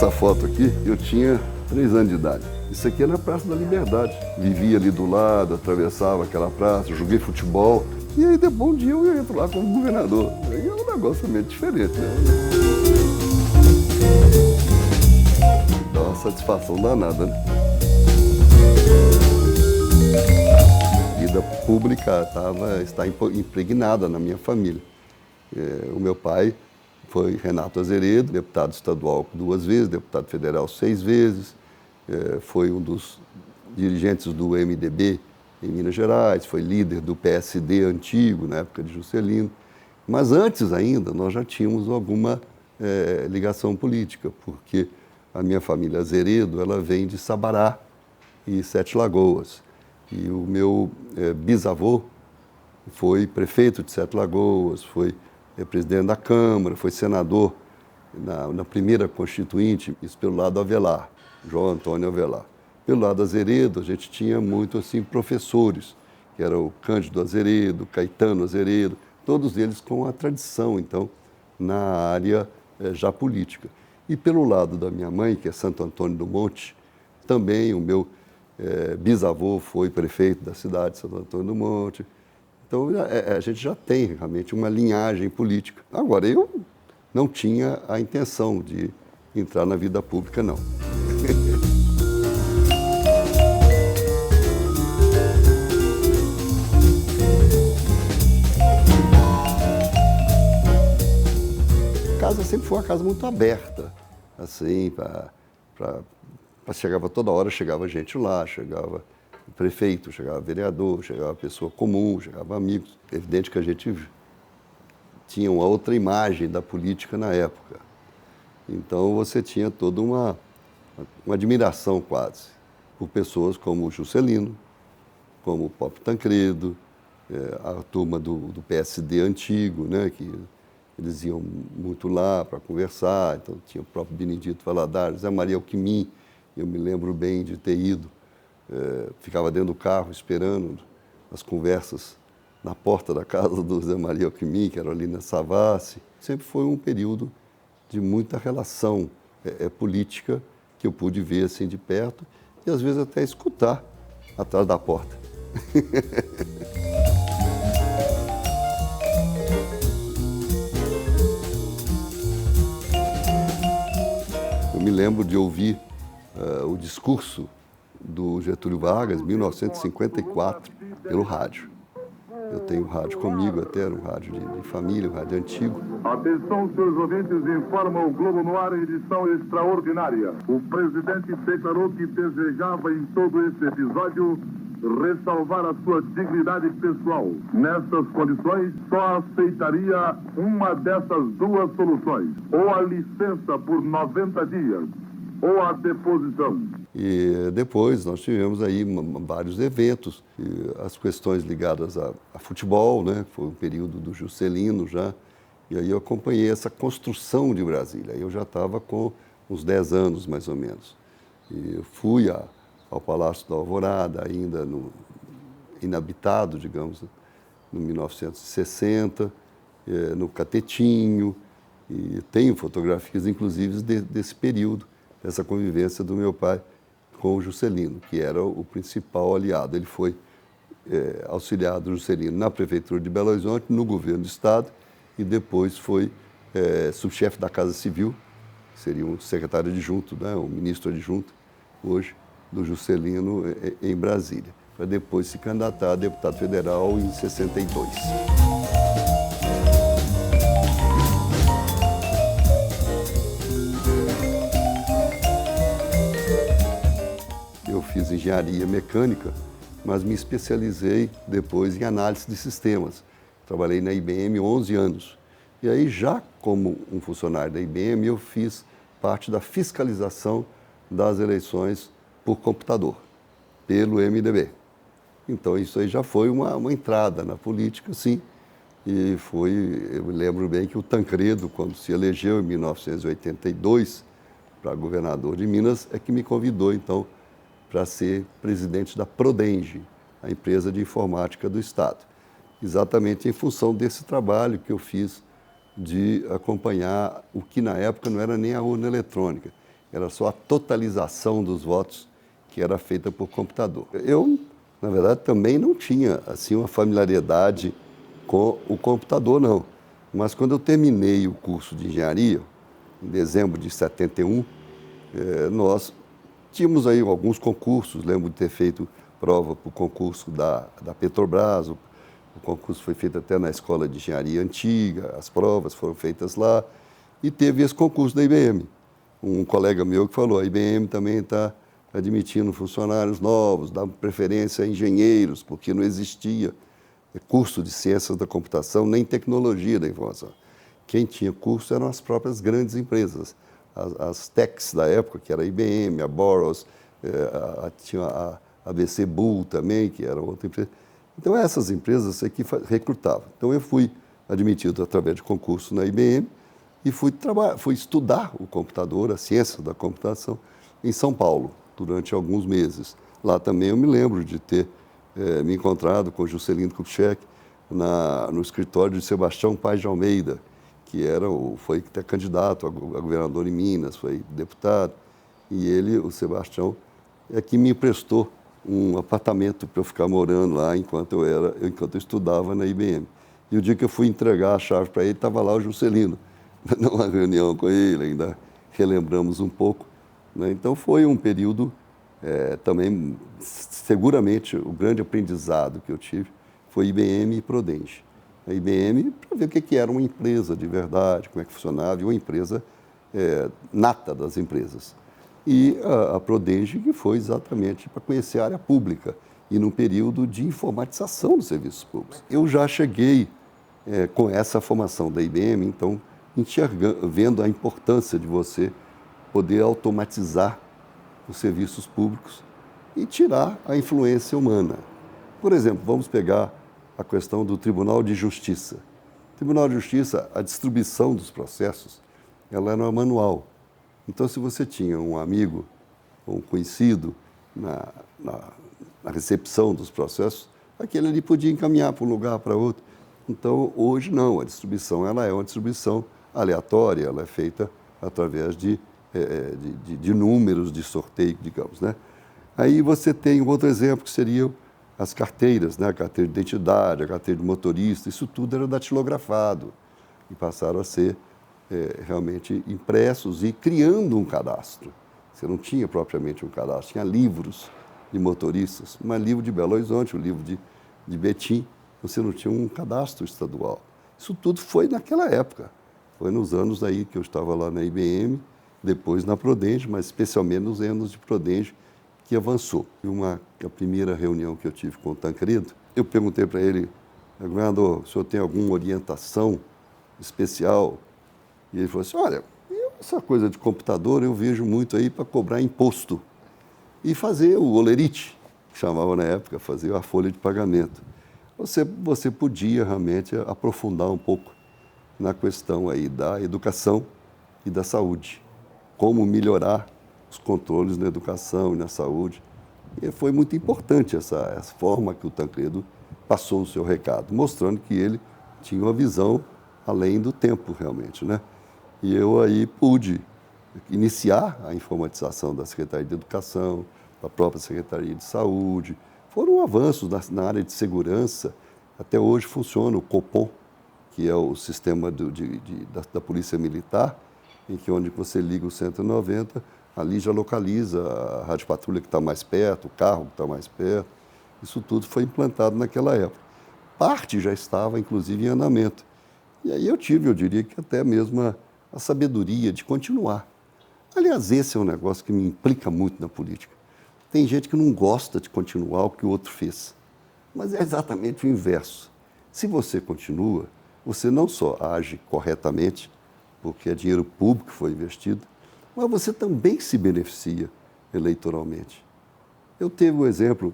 Essa foto aqui, eu tinha 3 anos de idade. Isso aqui é na Praça da Liberdade. Vivia ali do lado, atravessava aquela praça, joguei futebol. E aí, depois um dia eu entro lá como governador. Aí é um negócio meio diferente, né? Dá uma satisfação danada, né? A vida pública está impregnada na minha família. O meu pai foi Renato Azeredo, deputado estadual 2 vezes, deputado federal 6 vezes, foi um dos dirigentes do MDB em Minas Gerais, foi líder do PSD antigo, na época de Juscelino. Mas antes ainda, nós já tínhamos alguma ligação política, porque a minha família Azeredo, ela vem de Sabará e Sete Lagoas. E o meu bisavô foi prefeito de Sete Lagoas, foi presidente da Câmara, foi senador na primeira Constituinte, isso pelo lado Avelar, João Antônio Avelar. Pelo lado Azeredo, a gente tinha muito assim professores, que era o Cândido Azeredo, Caetano Azeredo, todos eles com a tradição, então, na área já política. E pelo lado da minha mãe, que é Santo Antônio do Monte, também o meu bisavô foi prefeito da cidade de Santo Antônio do Monte. Então, a gente já tem realmente uma linhagem política. Agora, eu não tinha a intenção de entrar na vida pública, não. A casa sempre foi uma casa muito aberta, assim, chegava toda hora, chegava gente lá, chegava prefeito, chegava vereador, chegava pessoa comum, chegava amigos. É evidente que a gente tinha uma outra imagem da política na época. Então você tinha toda uma admiração quase por pessoas como o Juscelino, como o Pop Tancredo, a turma do PSD antigo, né, que eles iam muito lá para conversar. Então tinha o próprio Benedito Valadares, Zé Maria Alckmin, eu me lembro bem de ter ido. Ficava dentro do carro esperando as conversas na porta da casa do Zé Maria Alckmin, que era ali na Savassi. Sempre foi um período de muita relação política que eu pude ver assim de perto e às vezes até escutar atrás da porta. Eu me lembro de ouvir o discurso do Getúlio Vargas, 1954, pelo rádio. Eu tenho um rádio comigo, até era um rádio de família, um rádio antigo. Atenção, senhores ouvintes, informa o Globo no ar, edição extraordinária. O presidente declarou que desejava em todo esse episódio ressalvar a sua dignidade pessoal. Nessas condições, só aceitaria uma dessas 2 soluções: ou a licença por 90 dias, ou a deposição. E depois nós tivemos aí vários eventos, as questões ligadas a futebol, né? Foi um período do Juscelino já, e aí eu acompanhei essa construção de Brasília. Eu já estava com uns 10 anos, mais ou menos. E eu fui ao Palácio da Alvorada, ainda inabitado, digamos, em 1960, no Catetinho, e tenho fotografias, inclusive, desse período, dessa convivência do meu pai com o Juscelino, que era o principal aliado. Ele foi auxiliar do Juscelino na Prefeitura de Belo Horizonte, no governo do Estado, e depois foi subchefe da Casa Civil, que seria um secretário adjunto, né, um ministro adjunto, hoje, do Juscelino em Brasília, para depois se candidatar a deputado federal em 62. Eu fiz engenharia mecânica, mas me especializei depois em análise de sistemas. Trabalhei na IBM 11 anos. E aí, já como um funcionário da IBM, eu fiz parte da fiscalização das eleições por computador, pelo MDB. Então, isso aí já foi uma entrada na política, sim. E eu me lembro bem que o Tancredo, quando se elegeu em 1982 para governador de Minas, é que me convidou, então, para ser presidente da Prodenge, a empresa de informática do Estado. Exatamente em função desse trabalho que eu fiz de acompanhar o que na época não era nem a urna eletrônica, era só a totalização dos votos que era feita por computador. Eu, na verdade, também não tinha assim uma familiaridade com o computador, não. Mas quando eu terminei o curso de engenharia, em dezembro de 71, nós tínhamos aí alguns concursos. Lembro de ter feito prova para o concurso da Petrobras. O concurso foi feito até na escola de engenharia antiga, as provas foram feitas lá. E teve esse concurso da IBM. Um colega meu que falou, a IBM também está admitindo funcionários novos, dá preferência a engenheiros, porque não existia curso de ciências da computação, nem tecnologia da informação. Quem tinha curso eram as próprias grandes empresas, as techs da época, que era a IBM, a Boros, tinha a ABC Bull também, que era outra empresa. Então, essas empresas que recrutavam. Então, eu fui admitido através de concurso na IBM e fui estudar o computador, a ciência da computação, em São Paulo, durante alguns meses. Lá também eu me lembro de ter me encontrado com o Juscelino Kubitschek no escritório de Sebastião Paz de Almeida, que foi até candidato a governador em Minas, foi deputado. E ele, o Sebastião, é que me emprestou um apartamento para eu ficar morando lá enquanto eu estudava na IBM. E o dia que eu fui entregar a chave para ele, estava lá o Juscelino, numa reunião com ele, ainda relembramos um pouco. Né? Então foi um período também, seguramente, o grande aprendizado que eu tive foi IBM e Prodenge. A IBM, para ver o que era uma empresa de verdade, como é que funcionava, e uma empresa nata das empresas. E a Prodenge, que foi exatamente para conhecer a área pública e num período de informatização dos serviços públicos. Eu já cheguei com essa formação da IBM, então, vendo a importância de você poder automatizar os serviços públicos e tirar a influência humana. Por exemplo, vamos pegar a questão do Tribunal de Justiça. O Tribunal de Justiça, a distribuição dos processos, ela era manual. Então, se você tinha um amigo ou um conhecido na recepção dos processos, aquele ali podia encaminhar para um lugar, para outro. Então, hoje não, a distribuição ela é uma distribuição aleatória, ela é feita através de números de sorteio, digamos, né? Aí você tem um outro exemplo que seriam as carteiras, né? A carteira de identidade, a carteira de motorista, isso tudo era datilografado e passaram a ser realmente impressos e criando um cadastro. Você não tinha propriamente um cadastro, tinha livros de motoristas, um livro de Belo Horizonte, um livro de Betim, você não tinha um cadastro estadual. Isso tudo foi naquela época, foi nos anos aí que eu estava lá na IBM, depois na Prodenge, mas especialmente nos anos de Prodenge, que avançou. A primeira reunião que eu tive com o Tancredo, eu perguntei para ele, governador, o senhor tem alguma orientação especial? E ele falou assim, olha, essa coisa de computador eu vejo muito aí para cobrar imposto e fazer o olerite, que chamava na época, fazer a folha de pagamento. Você podia realmente aprofundar um pouco na questão aí da educação e da saúde. Como melhorar os controles na educação e na saúde. E foi muito importante essa forma que o Tancredo passou o seu recado, mostrando que ele tinha uma visão além do tempo, realmente, né? E eu aí pude iniciar a informatização da Secretaria de Educação, da própria Secretaria de Saúde. Foram avanços na área de segurança. Até hoje funciona o Copom, que é o sistema da Polícia Militar, em que onde você liga o 190, ali já localiza a rádio patrulha que está mais perto, o carro que está mais perto. Isso tudo foi implantado naquela época. Parte já estava, inclusive, em andamento. E aí eu diria que até mesmo a sabedoria de continuar. Aliás, esse é um negócio que me implica muito na política. Tem gente que não gosta de continuar o que o outro fez. Mas é exatamente o inverso. Se você continua, você não só age corretamente, porque é dinheiro público que foi investido, mas você também se beneficia eleitoralmente. Eu teve um exemplo,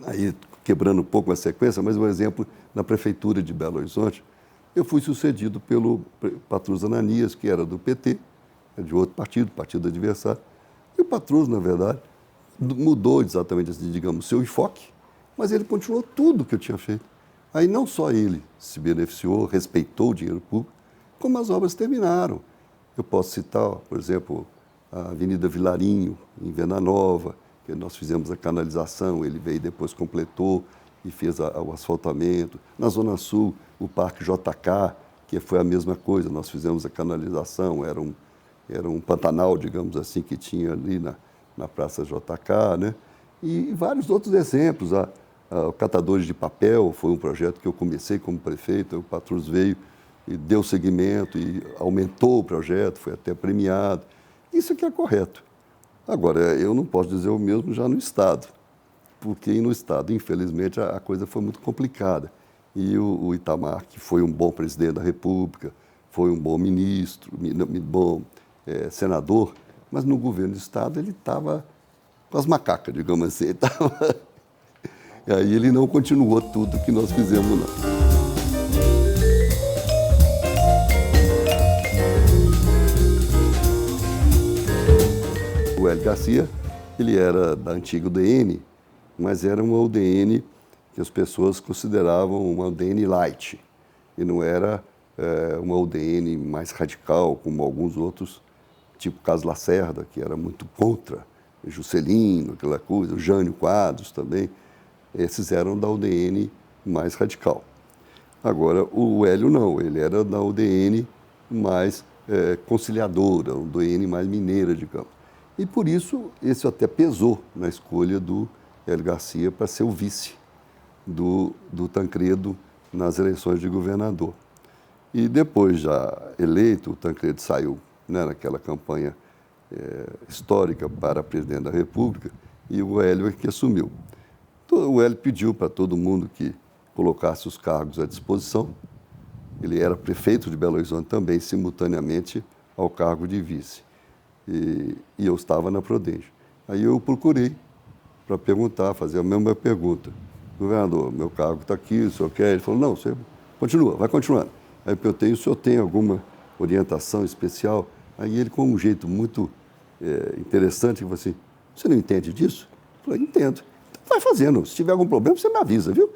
aí quebrando um pouco a sequência, mas um exemplo na Prefeitura de Belo Horizonte. Eu fui sucedido pelo Patrus Ananias, que era do PT, de outro partido adversário. E o Patrus, na verdade, mudou exatamente, digamos, seu enfoque, mas ele continuou tudo que eu tinha feito. Aí não só ele se beneficiou, respeitou o dinheiro público, como as obras terminaram. Eu posso citar, por exemplo, a Avenida Vilarinho, em Venda Nova, que nós fizemos a canalização, ele veio depois completou e fez o asfaltamento. Na Zona Sul, o Parque JK, que foi a mesma coisa, nós fizemos a canalização, era um pantanal, digamos assim, que tinha ali na Praça JK, né? E vários outros exemplos. O Catadores de Papel foi um projeto que eu comecei como prefeito, o Patrus veio e deu seguimento e aumentou o projeto, foi até premiado. Isso que é correto. Agora, eu não posso dizer o mesmo já no Estado, porque no Estado, infelizmente, a coisa foi muito complicada. E o Itamar, que foi um bom presidente da República, foi um bom ministro, bom senador, mas no governo do Estado ele estava com as macacas, digamos assim. E aí ele não continuou tudo que nós fizemos, não. O Hélio Garcia, ele era da antiga UDN, mas era uma UDN que as pessoas consideravam uma UDN light, e não era uma UDN mais radical, como alguns outros, tipo Carlos Lacerda, que era muito contra, Juscelino, aquela coisa, o Jânio Quadros também, esses eram da UDN mais radical. Agora, o Hélio não, ele era da UDN mais conciliadora, uma UDN mais mineira, digamos. E por isso, isso até pesou na escolha do Hélio Garcia para ser o vice do Tancredo nas eleições de governador. E depois, já eleito, o Tancredo saiu, né, naquela campanha histórica para presidente da República, e o Hélio é que assumiu. O Hélio pediu para todo mundo que colocasse os cargos à disposição. Ele era prefeito de Belo Horizonte também, simultaneamente ao cargo de vice. E eu estava na Prodenge. Aí eu procurei para perguntar, fazer a mesma pergunta. Governador, meu cargo está aqui, o senhor quer? Ele falou, não, você continua, vai continuando. Aí eu perguntei, o senhor tem alguma orientação especial? Aí ele, com um jeito muito interessante, falou assim, você não entende disso? Eu falei, entendo. Então vai fazendo, se tiver algum problema, você me avisa, viu?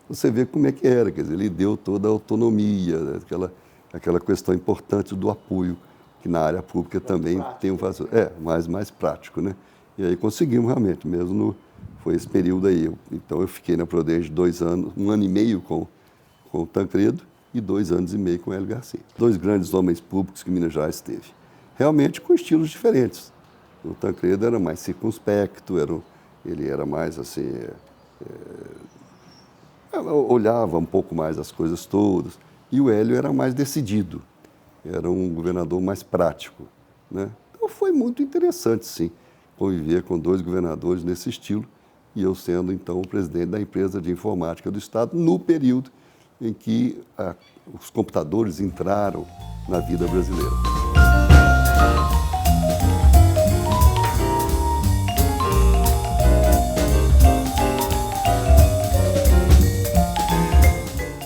Você vê como é que era, quer dizer, ele deu toda a autonomia, né? aquela questão importante do apoio, que na área pública também prático, tem um fator. Mais prático, né? E aí conseguimos realmente, mesmo foi esse período aí. Então eu fiquei na Prodenge 2 anos, 1 ano e meio com o Tancredo e 2 anos e meio com o Hélio Garcia. 2 grandes homens públicos que Minas Gerais teve. Realmente com estilos diferentes. O Tancredo era mais circunspecto, ele era mais assim, olhava um pouco mais as coisas todas. E o Hélio era mais decidido. Era um governador mais prático, né? Então foi muito interessante, sim, conviver com 2 governadores nesse estilo e eu sendo, então, o presidente da empresa de informática do Estado no período em que os computadores entraram na vida brasileira.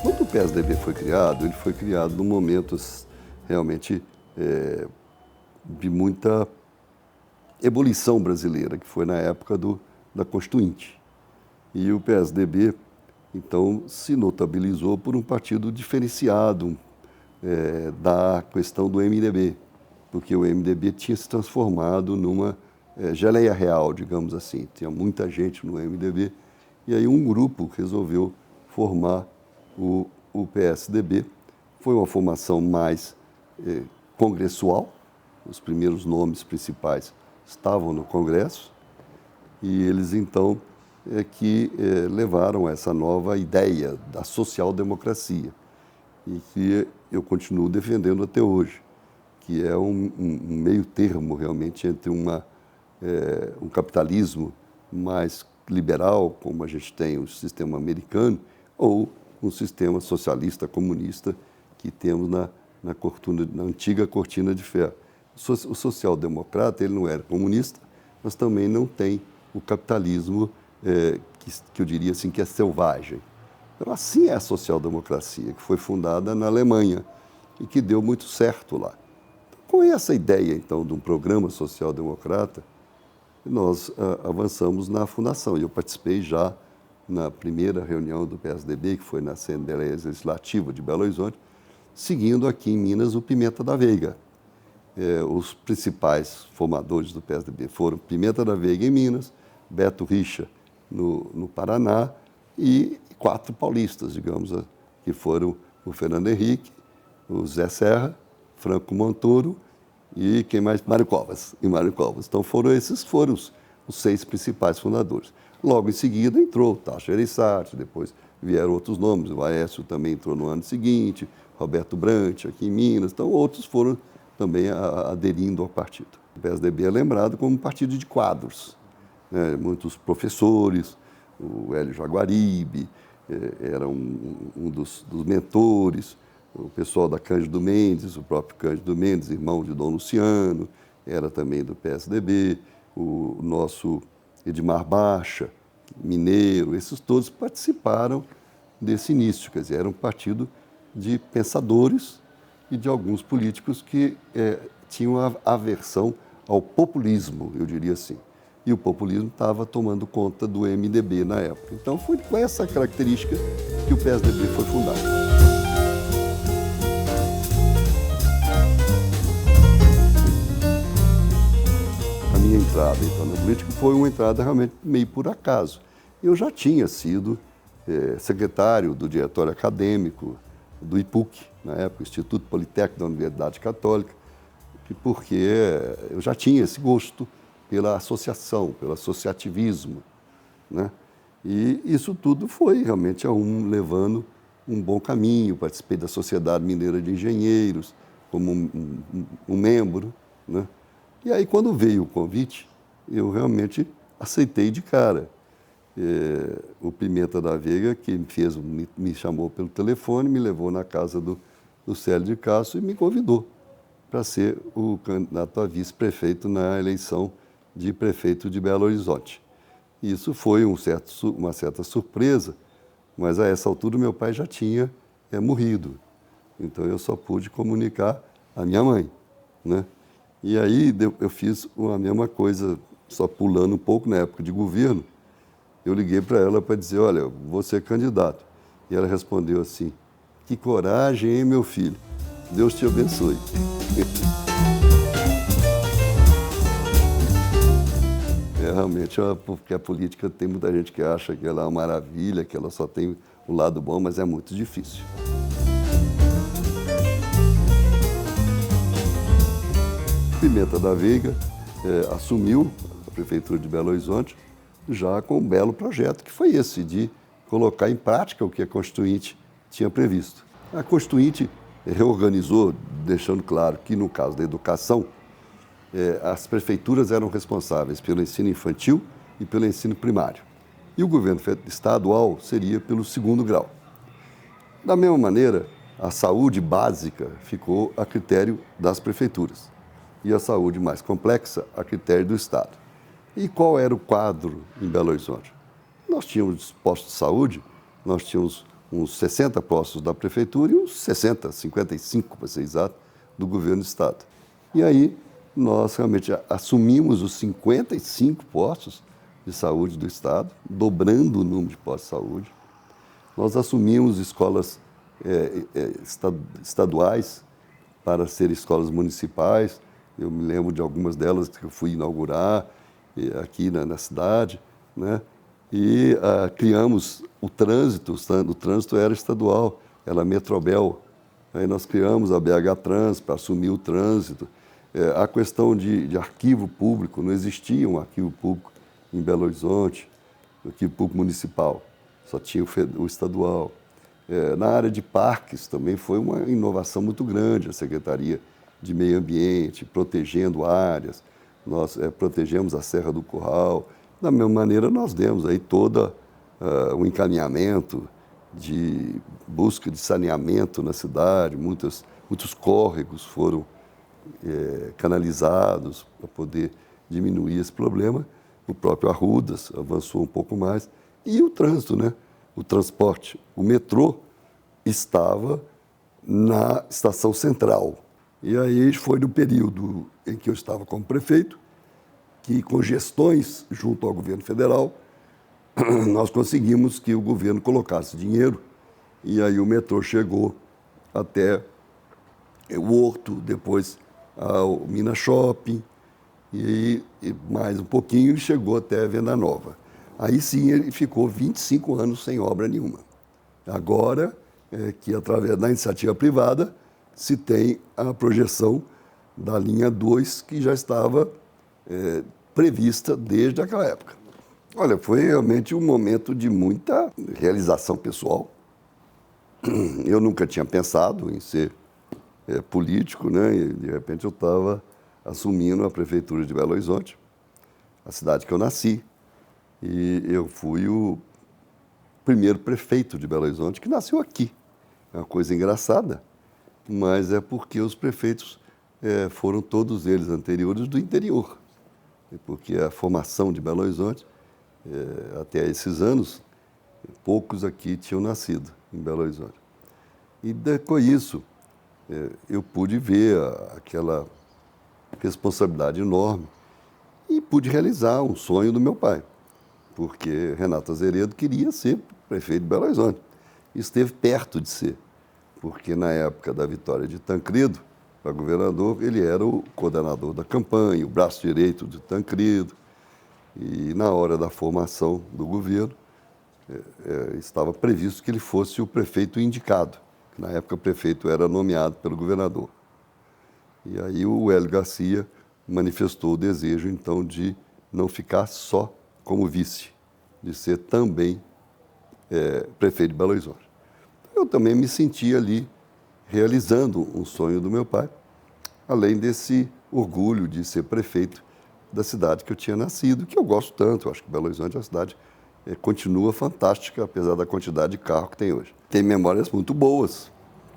Quando o PSDB foi criado, ele foi criado num momento realmente de muita ebulição brasileira, que foi na época da Constituinte. E o PSDB, então, se notabilizou por um partido diferenciado da questão do MDB, porque o MDB tinha se transformado numa geleia real, digamos assim. Tinha muita gente no MDB, e aí um grupo resolveu formar o PSDB. Foi uma formação mais congressual, os primeiros nomes principais estavam no Congresso, e eles então levaram essa nova ideia da social-democracia, e que eu continuo defendendo até hoje, que é um meio termo realmente entre um capitalismo mais liberal, como a gente tem o sistema americano, ou um sistema socialista comunista que temos na antiga cortina de ferro. O social-democrata, ele não era comunista, mas também não tem o capitalismo que eu diria assim, que é selvagem. Então, assim é a social-democracia, que foi fundada na Alemanha e que deu muito certo lá. Então, com essa ideia, então, de um programa social-democrata, nós avançamos na fundação. E eu participei já na primeira reunião do PSDB, que foi na Assembleia Legislativa de Belo Horizonte, seguindo aqui em Minas o Pimenta da Veiga. os principais formadores do PSDB foram Pimenta da Veiga em Minas, Beto Richa no Paraná e 4 paulistas, digamos, que foram o Fernando Henrique, o Zé Serra, Franco Montoro e quem mais? Mário Covas. Então esses foram os 6 principais fundadores. Logo em seguida entrou o Tasso Gereissati, depois vieram outros nomes, o Aécio também entrou no ano seguinte, Roberto Brant aqui em Minas, então outros foram também aderindo ao partido. O PSDB é lembrado como um partido de quadros, né? Muitos professores, o Hélio Jaguaribe era um dos mentores, o pessoal da Cândido Mendes, o próprio Cândido Mendes, irmão de Dom Luciano, era também do PSDB, o nosso Edmar Baixa, mineiro, esses todos participaram desse início, quer dizer, era um partido de pensadores e de alguns políticos que tinham aversão ao populismo, eu diria assim. E o populismo estava tomando conta do MDB na época. Então foi com essa característica que o PSDB foi fundado. A minha entrada, então, na política foi uma entrada realmente meio por acaso. Eu já tinha sido secretário do diretório acadêmico do IPUC, na época, Instituto Politécnico da Universidade Católica, porque eu já tinha esse gosto pela associação, pelo associativismo, né? E isso tudo foi realmente levando um bom caminho. Participei da Sociedade Mineira de Engenheiros como um membro, né? E aí, quando veio o convite, eu realmente aceitei de cara. O Pimenta da Veiga, que me chamou pelo telefone, me levou na casa do Célio de Castro e me convidou para ser o candidato a vice-prefeito na eleição de prefeito de Belo Horizonte. Isso foi uma certa surpresa, mas a essa altura meu pai já tinha morrido. Então eu só pude comunicar à minha mãe, né? E aí eu fiz a mesma coisa, só pulando um pouco na época de governo. Eu liguei para ela para dizer, olha, vou ser candidato. E ela respondeu assim, que coragem, hein, meu filho? Deus te abençoe. Realmente, porque a política tem muita gente que acha que ela é uma maravilha, que ela só tem um lado bom, mas é muito difícil. Pimenta da Veiga assumiu a Prefeitura de Belo Horizonte já com um belo projeto, que foi esse, de colocar em prática o que a Constituinte tinha previsto. A Constituinte reorganizou, deixando claro que, no caso da educação, as prefeituras eram responsáveis pelo ensino infantil e pelo ensino primário. E o governo estadual seria pelo 2º grau. Da mesma maneira, a saúde básica ficou a critério das prefeituras e a saúde mais complexa a critério do Estado. E qual era o quadro em Belo Horizonte? Nós tínhamos postos de saúde, nós tínhamos uns 60 postos da prefeitura e uns 55, para ser exato, do governo do Estado. E aí nós realmente assumimos os 55 postos de saúde do Estado, dobrando o número de postos de saúde. Nós assumimos escolas estaduais para serem escolas municipais. Eu me lembro de algumas delas que eu fui inaugurar aqui na cidade, né? E criamos o trânsito era estadual, era Metrobel. Aí nós criamos a BH Trans para assumir o trânsito. A questão de arquivo público, não existia um arquivo público em Belo Horizonte, arquivo público municipal, só tinha o estadual. Na área de parques também foi uma inovação muito grande, a Secretaria de Meio Ambiente, protegendo áreas, nós protegemos a Serra do Curral. Da mesma maneira, nós demos aí todo um encaminhamento de busca de saneamento na cidade, muitos córregos foram canalizados para poder diminuir esse problema. O próprio Arrudas avançou um pouco mais. E o trânsito, né? O transporte. O metrô estava na Estação Central. E aí foi no período em que eu estava como prefeito, que com gestões junto ao governo federal, nós conseguimos que o governo colocasse dinheiro, e aí o metrô chegou até o Horto, depois ao Minas Shopping, e mais um pouquinho chegou até a Venda Nova. Aí sim ele ficou 25 anos sem obra nenhuma. Agora, que através da iniciativa privada, se tem a projeção da linha 2, que já estava prevista desde aquela época. Olha, foi realmente um momento de muita realização pessoal. Eu nunca tinha pensado em ser político, né? E de repente eu estava assumindo a prefeitura de Belo Horizonte, a cidade que eu nasci. E eu fui o primeiro prefeito de Belo Horizonte que nasceu aqui. É uma coisa engraçada, mas é porque os prefeitos foram todos eles anteriores do interior. Porque a formação de Belo Horizonte, até esses anos, poucos aqui tinham nascido em Belo Horizonte. E com isso, eu pude ver aquela responsabilidade enorme e pude realizar um sonho do meu pai, porque Renato Azeredo queria ser prefeito de Belo Horizonte. Esteve perto de ser, porque na época da vitória de Tancredo para governador, ele era o coordenador da campanha, o braço direito de Tancredo, e na hora da formação do governo, estava previsto que ele fosse o prefeito indicado. Na época, o prefeito era nomeado pelo governador. E aí o Hélio Garcia manifestou o desejo, então, de não ficar só como vice, de ser também prefeito de Belo Horizonte. Eu também me senti ali realizando um sonho do meu pai, além desse orgulho de ser prefeito da cidade que eu tinha nascido, que eu gosto tanto. Eu acho que Belo Horizonte é uma cidade continua fantástica, apesar da quantidade de carro que tem hoje. Tem memórias muito boas,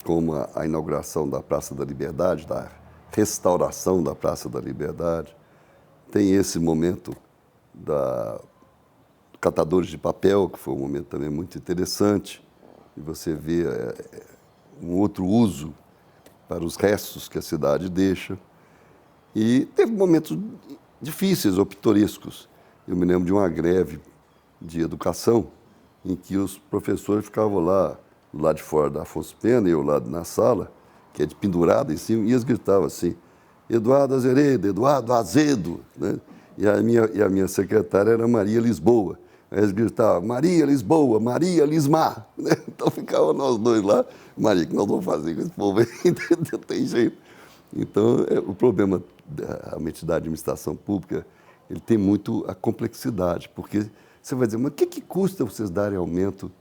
como a inauguração da Praça da Liberdade, da restauração da Praça da Liberdade. Tem esse momento da Catadores de Papel, que foi um momento também muito interessante, e você vê um outro uso para os restos que a cidade deixa. E teve momentos difíceis ou pitorescos. Eu me lembro de uma greve de educação em que os professores ficavam lá, do lado de fora da Afonso Pena, e eu lá na sala, que é de pendurado em cima, e eles gritavam assim, Eduardo Azeredo, Eduardo Azedo, né? E a minha secretária era Maria Lisboa. Aí eles gritavam, Maria Lisboa, Maria Lismar. Né? Então ficavam nós dois lá, Maria, o que nós vamos fazer com esse povo aí? Não tem jeito. Então, o problema realmente da administração pública, ele tem muito a complexidade, porque você vai dizer, mas o que custa vocês darem aumento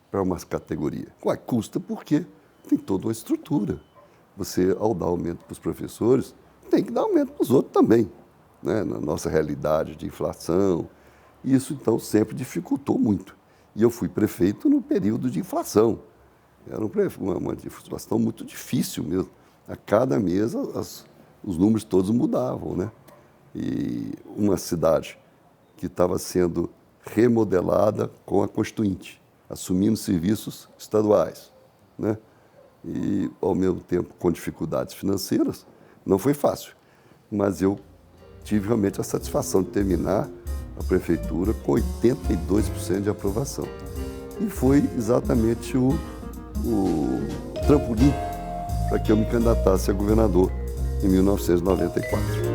para uma categoria? Ué, custa porque tem toda uma estrutura. Você, ao dar aumento para os professores, tem que dar aumento para os outros também, né? Na nossa realidade de inflação. Isso, então, sempre dificultou muito. E eu fui prefeito no período de inflação. Era uma situação muito difícil mesmo. A cada mês, os números todos mudavam, né? E uma cidade que estava sendo remodelada com a Constituinte, assumindo serviços estaduais, né? E, ao mesmo tempo, com dificuldades financeiras, não foi fácil. Mas eu tive realmente a satisfação de terminar a prefeitura com 82% de aprovação. E foi exatamente o trampolim para que eu me candidatasse a governador em 1994.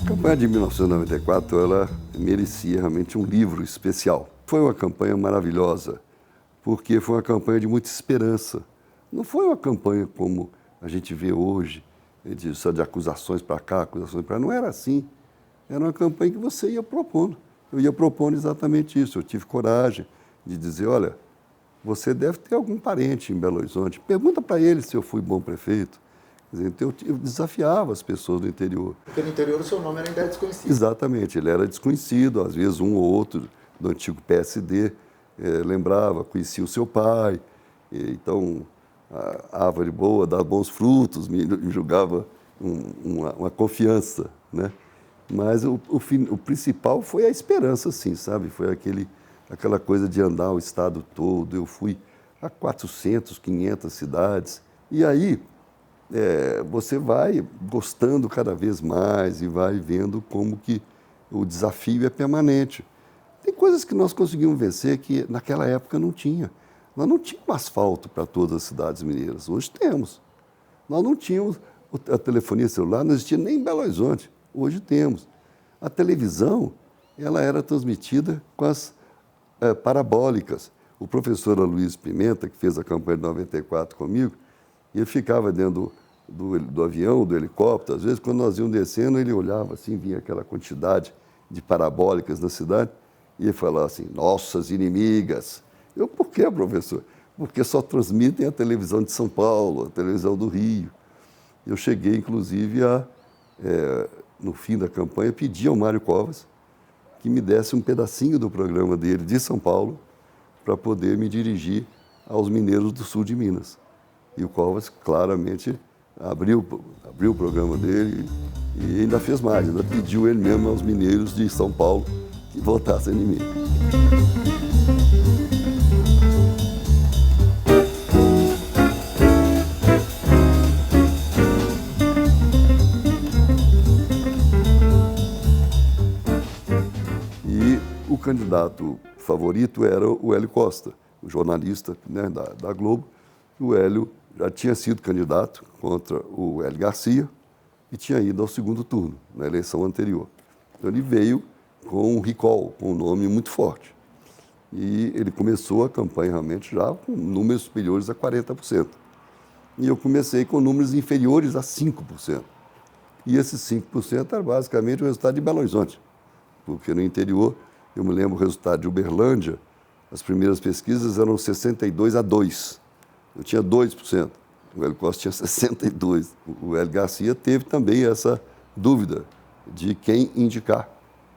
A campanha de 1994, ela merecia realmente um livro especial. Foi uma campanha maravilhosa, porque foi uma campanha de muita esperança. Não foi uma campanha como a gente vê hoje, só de acusações para cá, acusações para lá. Não era assim. Era uma campanha que você ia propondo. Eu ia propondo exatamente isso. Eu tive coragem de dizer, olha, você deve ter algum parente em Belo Horizonte. Pergunta para ele se eu fui bom prefeito. Então, eu desafiava as pessoas do interior. Porque no interior o seu nome ainda era desconhecido. Exatamente, ele era desconhecido, às vezes um ou outro do antigo PSD lembrava, conhecia o seu pai, então a árvore boa dá bons frutos, me julgava uma confiança, né? Mas o principal foi a esperança, sim, sabe? Foi aquela coisa de andar o estado todo. Eu fui a 400, 500 cidades. E aí você vai gostando cada vez mais e vai vendo como que o desafio é permanente. Tem coisas que nós conseguimos vencer que naquela época não tinha. Nós não tínhamos asfalto para todas as cidades mineiras. Hoje temos. Nós não tínhamos a telefonia celular, não existia nem em Belo Horizonte. Hoje temos. A televisão, ela era transmitida com as parabólicas. O professor Aloysio Pimenta, que fez a campanha de 94 comigo, ele ficava dentro do avião, do helicóptero. Às vezes, quando nós íamos descendo, ele olhava assim, vinha aquela quantidade de parabólicas na cidade, e ele falava assim, nossas inimigas. Eu, por quê, professor? Porque só transmitem a televisão de São Paulo, a televisão do Rio. Eu cheguei, inclusive, no fim da campanha, pedir ao Mário Covas que me desse um pedacinho do programa dele de São Paulo para poder me dirigir aos mineiros do sul de Minas. E o Covas claramente abriu o programa dele e ainda fez mais, ainda pediu ele mesmo aos mineiros de São Paulo que votassem em mim. O candidato favorito era o Hélio Costa, o jornalista, né, da Globo. O Hélio já tinha sido candidato contra o Hélio Garcia e tinha ido ao segundo turno, na eleição anterior. Então ele veio com um recall, com um nome muito forte. E ele começou a campanha realmente já com números superiores a 40%. E eu comecei com números inferiores a 5%. E esses 5% era basicamente o resultado de Belo Horizonte, porque no interior, eu me lembro o resultado de Uberlândia, as primeiras pesquisas eram 62-2. Eu tinha 2%, o Hélio Costa tinha 62%. O Hélio Garcia teve também essa dúvida de quem indicar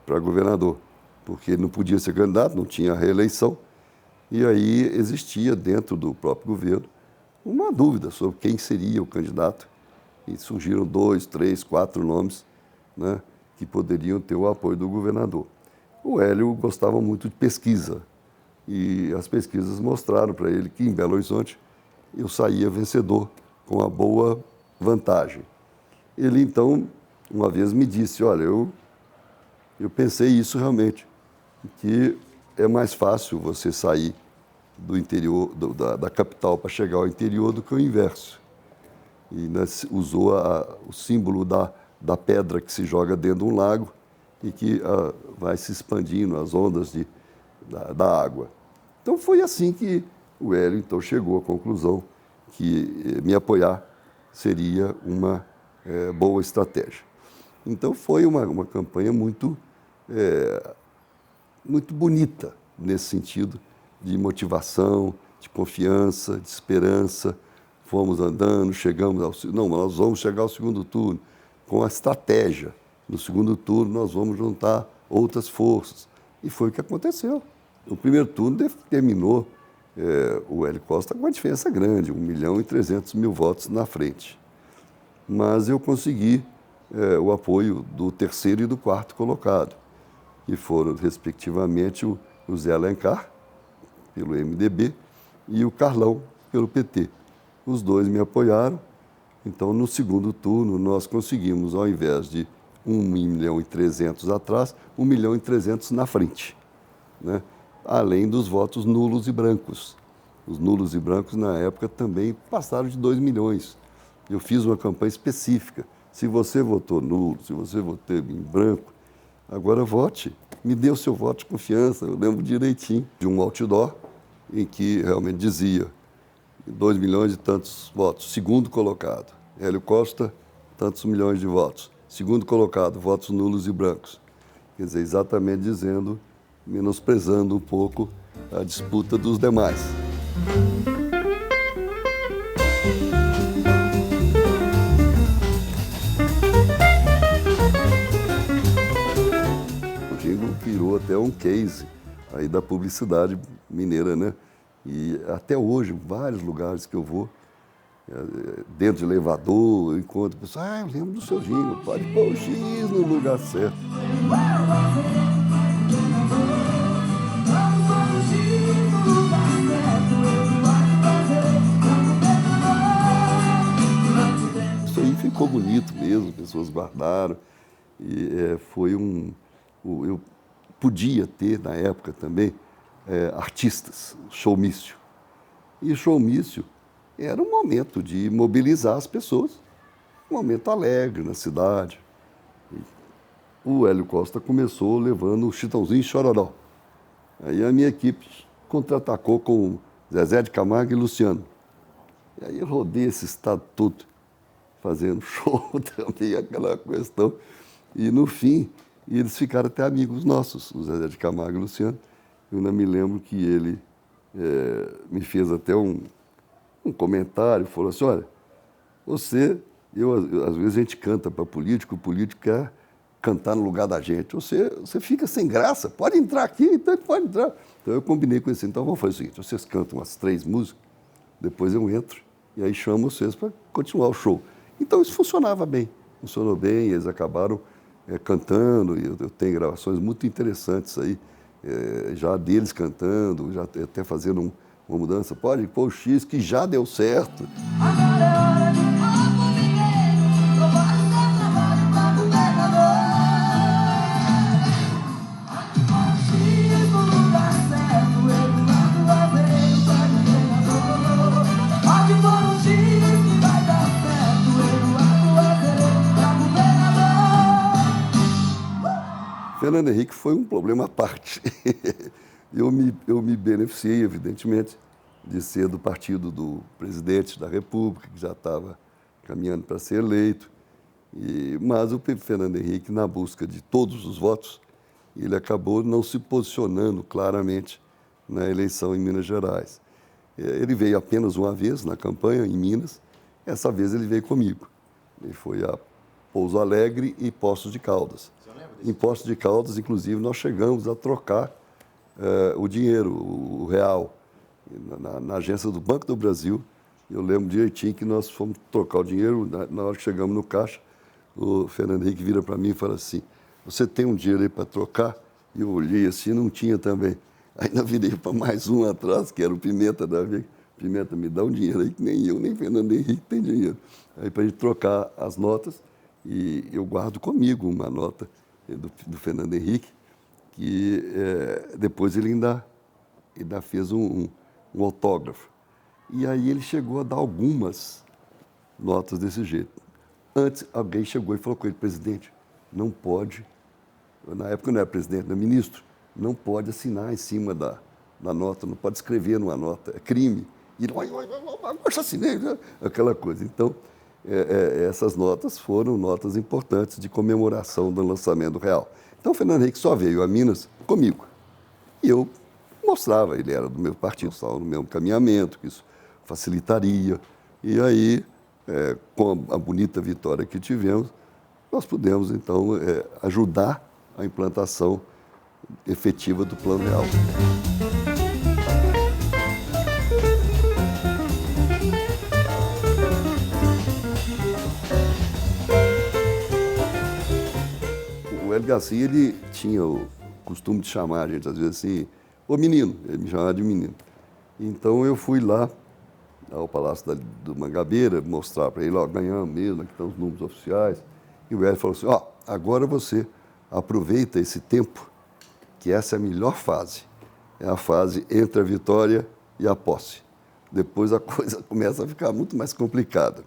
para governador, porque ele não podia ser candidato, não tinha reeleição, e aí existia dentro do próprio governo uma dúvida sobre quem seria o candidato, e surgiram 2, 3, 4 nomes, né, que poderiam ter o apoio do governador. O Hélio gostava muito de pesquisa e as pesquisas mostraram para ele que em Belo Horizonte eu saía vencedor com uma boa vantagem. Ele então, uma vez me disse, olha, eu pensei isso realmente, que é mais fácil você sair do interior, da capital para chegar ao interior do que o inverso. E usou o símbolo da pedra que se joga dentro de um lago e que vai se expandindo as ondas da água. Então foi assim que o Hélio então, chegou à conclusão que me apoiar seria uma boa estratégia. Então foi uma campanha muito bonita nesse sentido de motivação, de confiança, de esperança. Fomos andando, chegamos nós vamos chegar ao segundo turno com a estratégia. No segundo turno, nós vamos juntar outras forças. E foi o que aconteceu. No primeiro turno, terminou o Hélio Costa com uma diferença grande, 1.300.000 votos na frente. Mas eu consegui o apoio do terceiro e do quarto colocado, que foram, respectivamente, o Zé Alencar, pelo MDB, e o Carlão, pelo PT. Os dois me apoiaram. Então, no segundo turno, nós conseguimos, ao invés de 1.300.000 atrás, 1.300.000 na frente, né? Além dos votos nulos e brancos. Os nulos e brancos, na época, também passaram de 2 milhões. Eu fiz uma campanha específica. Se você votou nulo, se você votou em branco, agora vote. Me dê o seu voto de confiança. Eu lembro direitinho de um outdoor em que realmente dizia 2 milhões e tantos votos. Segundo colocado, Hélio Costa, tantos milhões de votos. Segundo colocado, votos nulos e brancos. Quer dizer, exatamente dizendo, menosprezando um pouco a disputa dos demais. O jingle virou até um case aí da publicidade mineira, né? E até hoje, vários lugares que eu vou, dentro de elevador, eu encontro pessoas, eu lembro do seu jingle, pode pôr o X no lugar certo. bonito mesmo, pessoas guardaram. E eu podia ter, na época também, artistas, showmício. E showmício era um momento de mobilizar as pessoas, um momento alegre na cidade. O Hélio Costa começou levando o Chitãozinho e Chororó. Aí a minha equipe contra-atacou com Zezé de Camargo e Luciano. E aí eu rodei esse estado todo, fazendo show também, aquela questão. E no fim, eles ficaram até amigos nossos, o Zezé de Camargo e Luciano. Eu ainda me lembro que ele me fez até um comentário, falou assim, olha, às vezes a gente canta para político, o político quer cantar no lugar da gente. Você fica sem graça, pode entrar aqui, então ele pode entrar. Então eu combinei com ele, então vamos fazer o seguinte, vocês cantam umas 3 músicas, depois eu entro e aí chamo vocês para continuar o show. Então isso funcionava bem, funcionou bem, eles acabaram cantando, e eu tenho gravações muito interessantes aí, já deles cantando, já até fazendo uma mudança. Pode pôr o X, que já deu certo. Agora é hora do povo mineiro, provar o seu trabalho para o governador. O X no lugar certo, Eduardo Aveiro para o governador. Pode pôr o X que vai dar certo, Eduardo Aveiro para governador. Fernando Henrique foi um problema à parte. Eu me beneficiei, evidentemente, de ser do partido do presidente da República, que já estava caminhando para ser eleito. Mas o Fernando Henrique, na busca de todos os votos, ele acabou não se posicionando claramente na eleição em Minas Gerais. Ele veio apenas uma vez na campanha, em Minas. Essa vez ele veio comigo. Ele foi a Pouso Alegre e Poços de Caldas. Em Poços de Caldas, inclusive, nós chegamos a trocar o dinheiro, o real, na agência do Banco do Brasil. Eu lembro direitinho que nós fomos trocar o dinheiro, na hora que chegamos no caixa, o Fernando Henrique vira para mim e fala assim, você tem um dinheiro aí para trocar? E eu olhei assim, não tinha também. Ainda virei para mais um atrás, que era o Pimenta da Veiga. Pimenta, me dá um dinheiro aí que nem eu, nem Fernando Henrique tem dinheiro. Aí para a gente trocar as notas, e eu guardo comigo uma nota do Fernando Henrique, que depois ele ainda fez um autógrafo. E aí ele chegou a dar algumas notas desse jeito. Antes, alguém chegou e falou com ele, presidente, não pode, na época não era presidente, era ministro, não pode assinar em cima da nota, não pode escrever numa nota, é crime. E ele, eu assinei, aquela coisa. Então, essas notas foram notas importantes de comemoração do lançamento real. Então, o Fernando Henrique só veio a Minas comigo. E eu mostrava, ele era do meu partido, estava no mesmo caminhamento, que isso facilitaria. E aí, com a bonita vitória que tivemos, nós pudemos, então, ajudar a implantação efetiva do Plano Real. O Hélio Garcia, ele tinha o costume de chamar a gente, às vezes assim, ô menino, ele me chamava de menino. Então eu fui lá ao Palácio do Mangabeira, mostrar para ele, ó, ganhamos mesmo, aqui estão os números oficiais. E o Hélio falou assim, ó, agora você aproveita esse tempo, que essa é a melhor fase. É a fase entre a vitória e a posse. Depois a coisa começa a ficar muito mais complicada.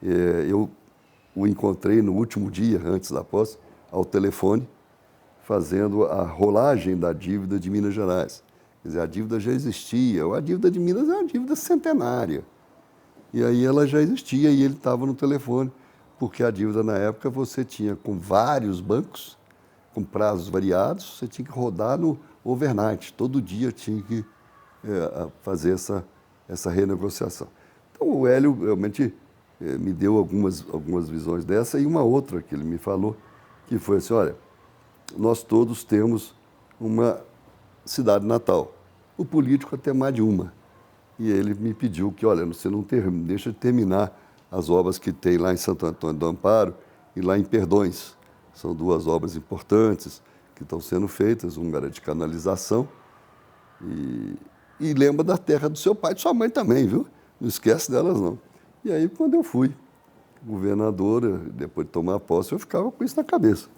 Eu o encontrei no último dia, antes da posse, ao telefone, fazendo a rolagem da dívida de Minas Gerais. Quer dizer, a dívida já existia. A dívida de Minas é uma dívida centenária. E aí ela já existia e ele estava no telefone, porque a dívida na época você tinha com vários bancos, com prazos variados, você tinha que rodar no overnight. Todo dia tinha que fazer essa renegociação. Então o Hélio realmente me deu algumas visões dessa e uma outra que ele me falou, que foi assim, olha, nós todos temos uma cidade natal. O político até mais de uma. E ele me pediu que, olha, você não deixa de terminar as obras que tem lá em Santo Antônio do Amparo e lá em Perdões. São 2 obras importantes que estão sendo feitas, uma era de canalização e lembra da terra do seu pai e de sua mãe também, viu? Não esquece delas, não. E aí, quando eu fui governador, depois de tomar posse, eu ficava com isso na cabeça.